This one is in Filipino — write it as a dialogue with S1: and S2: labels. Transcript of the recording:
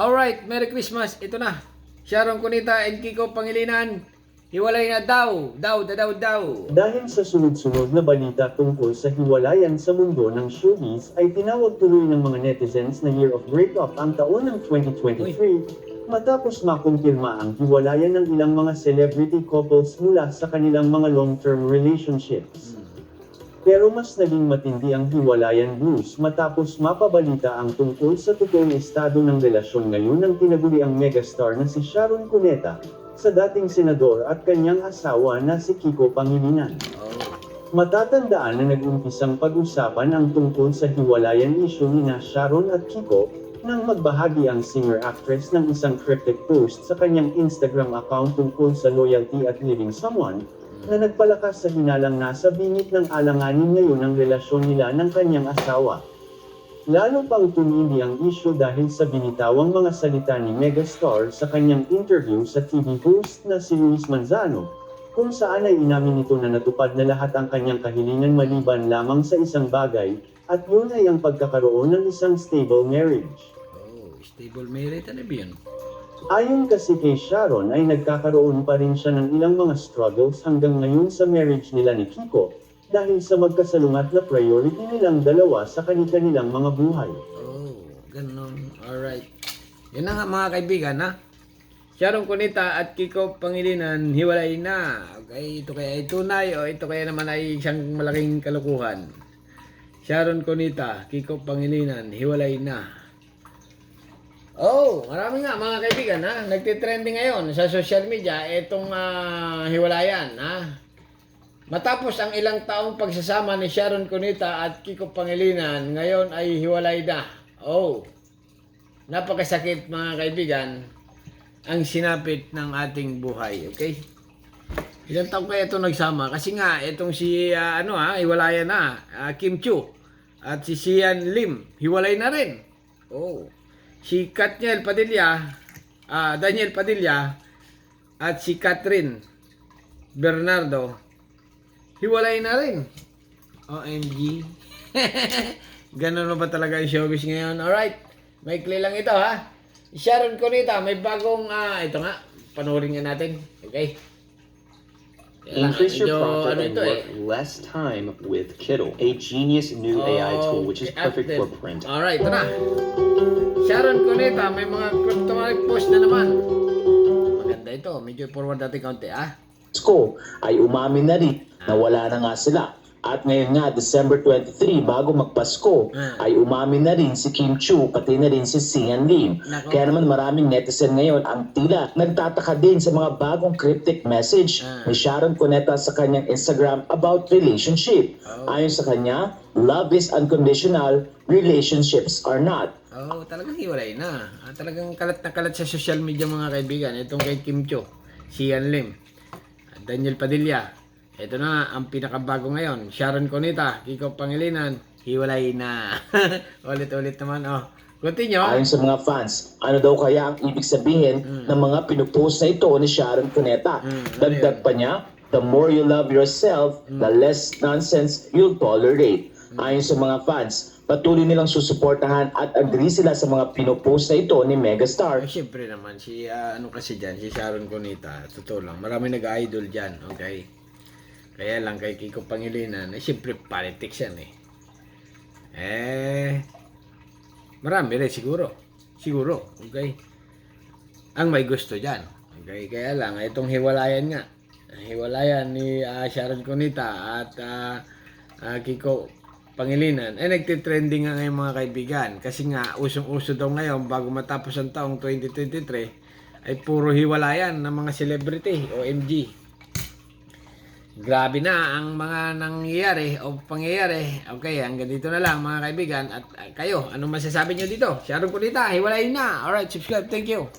S1: Alright, Merry Christmas. Ito na. Sharon Cunita and Kiko Pangilinan. Hiwalay na daw. Daw.
S2: Dahil sa sunod-sunod na balita tungkol sa hiwalayan sa mundo ng showbiz ay tinawag tuloy ng mga netizens na year of breakup ang taon ng 2023 matapos makumpirma ang hiwalayan ng ilang mga celebrity couples mula sa kanilang mga long-term relationships. Pero mas naging matindi ang hiwalayan blues matapos mapabalita ang tungkol sa totoong estado ng relasyon ngayon ng tinaguriang megastar na si Sharon Cuneta sa dating senador at kanyang asawa na si Kiko Pangilinan. Matatandaan na nag-umpisang pag-usapan ang tungkol sa hiwalayan issue ni Sharon at Kiko nang magbahagi ang singer-actress ng isang cryptic post sa kanyang Instagram account tungkol sa loyalty at leaving someone na nagpalakas sa hinalang nasa bingit ng alanganin ngayon ang relasyon nila ng kanyang asawa. Lalo pang tumindi ang issue dahil sa binitawang mga salita ni megastar sa kanyang interview sa TV host na si Luis Manzano, kung saan ay inamin nito na natupad na lahat ang kanyang kahilingan maliban lamang sa isang bagay, at yun ay ang pagkakaroon ng isang stable marriage.
S1: Oh, stable marriage. Ano ba yun?
S2: Ayon kasi kay Sharon ay nagkakaroon pa rin siya ng ilang mga struggles hanggang ngayon sa marriage nila ni Kiko, dahil sa magkasalungat na priority nilang dalawa sa kanilang mga buhay.
S1: Oh, ganun. Alright. Yan na nga mga kaibigan, ha? Sharon Cunita at Kiko Pangilinan, hiwalay na. Okay, ito kaya ay tunay o ito kaya naman ay isang malaking kalukuhan. Sharon Cunita, Kiko Pangilinan, hiwalay na. Oh, marami nga mga kaibigan, ha? Nagtitrending ngayon sa social media itong hiwalayan, ha? Matapos ang ilang taong pagsasama ni Sharon Cunita at Kiko Pangilinan, ngayon ay hiwalay na. Oh, napakasakit mga kaibigan ang sinapit ng ating buhay, okay? Ilang taong kaya ito nagsama? Kasi nga, itong si, hiwalayan na, Kim Chiu at si Sian Lim, hiwalay na rin. Oh, si Daniel Padilla at si Catherine Bernardo, hiwalay na rin. OMG. Ganun ba talaga yung showbiz ngayon? Alright. Maikli lang ito, ha? Sharon Cunita, may bagong, ito nga. Panoorin nga natin. Okay.
S3: Increase your profit and
S1: ito,
S3: work less time with Kiddle, a genius new AI tool which is perfect for print.
S1: Alright, ito na. Sharon Cunita, may mga cryptomatic post na naman. Maganda ito. Medyo forward natin kaunti, ha?
S4: Ko ay umamin na rin na wala na nga sila. At ngayon nga, December 23, bago magpasko, ay umamin na rin si Kim Chiu, pati na rin si Sian Lim. Kaya naman maraming netizen ngayon ang tila nagtataka din sa mga bagong cryptic message ni Sharon Cuneta sa kanyang Instagram about relationship. Ayon sa kanya, love is unconditional, relationships are not.
S1: Oh, talagang hiwalay na. Talagang kalat na kalat sa social media mga kaibigan. Itong kay Kim Chiu, Sian Lim, Daniel Padilla. Ito na ang pinakabago ngayon. Sharon Cunita, Kiko Pangilinan, hiwalay na. Ulit-ulit naman, oh. Continue.
S4: Ayon sa mga fans, ano daw kaya ang ibig sabihin ng mga pinupost na ito ni Sharon Cuneta? Dagdag pa niya, the more you love yourself, the less nonsense you'll tolerate. Ayon sa mga fans, patuloy nilang susuportahan at agree sila sa mga pinupost na ito ni megastar.
S1: Siyempre naman, si kasi dyan, si Sharon Cunita, totoo lang, marami nag-idol dyan, okay? Kaya lang kay Kiko Pangilinan, siyempre politics yan marami rin siguro, okay? Ang may gusto dyan, okay? Kaya lang, itong hiwalayan nga, hiwalayan ni Sharon Cunita at Kiko Pangilinan, nagtitrending nga ngayon mga kaibigan, kasi nga, usong-uso daw ngayon, bago matapos ang taong 2023, ay puro hiwalayan ng mga celebrity, OMG. Grabe na ang mga nangyayari o pangyayari. Okay, hanggang dito na lang mga kaibigan. At kayo, anong masasabi nyo dito? Sharon Cunita, hiwalay na. Alright, subscribe. Thank you.